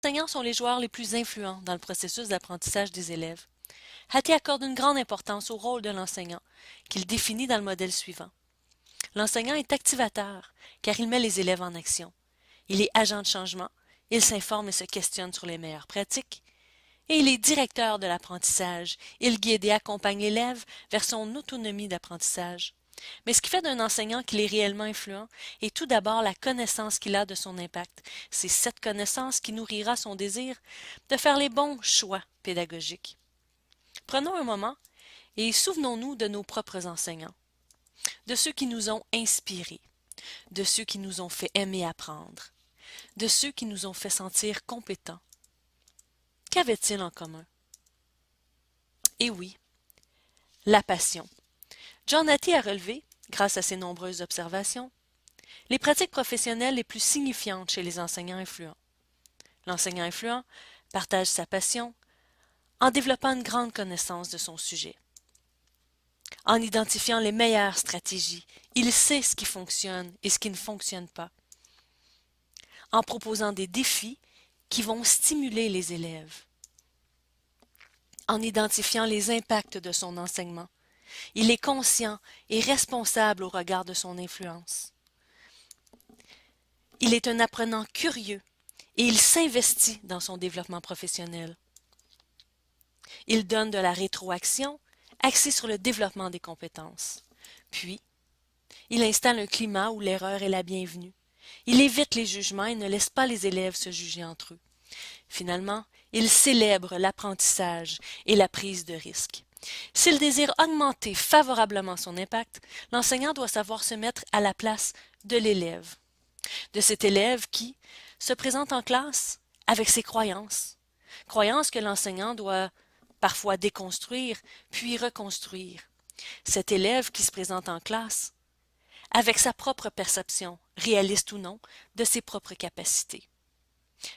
enseignants sont les joueurs les plus influents dans le processus d'apprentissage des élèves. Hattie accorde une grande importance au rôle de l'enseignant, qu'il définit dans le modèle suivant. L'enseignant est activateur, car il met les élèves en action. Il est agent de changement, il s'informe et se questionne sur les meilleures pratiques. Et il est directeur de l'apprentissage, il guide et accompagne l'élève vers son autonomie d'apprentissage. Mais ce qui fait d'un enseignant qu'il est réellement influent est tout d'abord la connaissance qu'il a de son impact. C'est cette connaissance qui nourrira son désir de faire les bons choix pédagogiques. Prenons un moment et souvenons-nous de nos propres enseignants, de ceux qui nous ont inspirés, de ceux qui nous ont fait aimer apprendre, de ceux qui nous ont fait sentir compétents. Qu'avaient-ils en commun? Eh oui, la passion. John Hattie a relevé, grâce à ses nombreuses observations, les pratiques professionnelles les plus signifiantes chez les enseignants influents. L'enseignant influent partage sa passion en développant une grande connaissance de son sujet. En identifiant les meilleures stratégies, il sait ce qui fonctionne et ce qui ne fonctionne pas. En proposant des défis qui vont stimuler les élèves. En identifiant les impacts de son enseignement. Il est conscient et responsable au regard de son influence. Il est un apprenant curieux et il s'investit dans son développement professionnel. Il donne de la rétroaction axée sur le développement des compétences. Puis, il installe un climat où l'erreur est la bienvenue. Il évite les jugements et ne laisse pas les élèves se juger entre eux. Finalement, il célèbre l'apprentissage et la prise de risque. S'il désire augmenter favorablement son impact, l'enseignant doit savoir se mettre à la place de l'élève. De cet élève qui se présente en classe avec ses croyances. Croyances que l'enseignant doit parfois déconstruire, puis reconstruire. Cet élève qui se présente en classe avec sa propre perception, réaliste ou non, de ses propres capacités.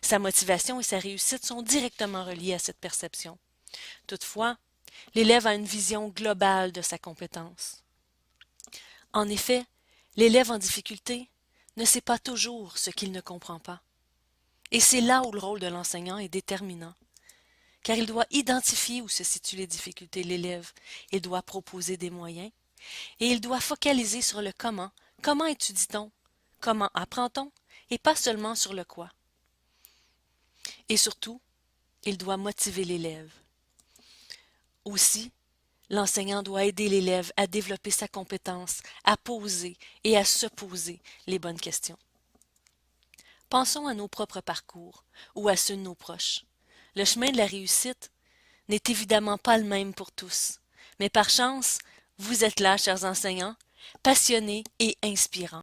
Sa motivation et sa réussite sont directement reliées à cette perception. Toutefois, l'élève a une vision globale de sa compétence. En effet, l'élève en difficulté ne sait pas toujours ce qu'il ne comprend pas. Et c'est là où le rôle de l'enseignant est déterminant, car il doit identifier où se situent les difficultés de l'élève, il doit proposer des moyens, et il doit focaliser sur le comment étudie-t-on, comment apprend-on, et pas seulement sur le quoi. Et surtout, il doit motiver l'élève. Aussi, l'enseignant doit aider l'élève à développer sa compétence, à poser et à se poser les bonnes questions. Pensons à nos propres parcours ou à ceux de nos proches. Le chemin de la réussite n'est évidemment pas le même pour tous, mais par chance, vous êtes là, chers enseignants, passionnés et inspirants.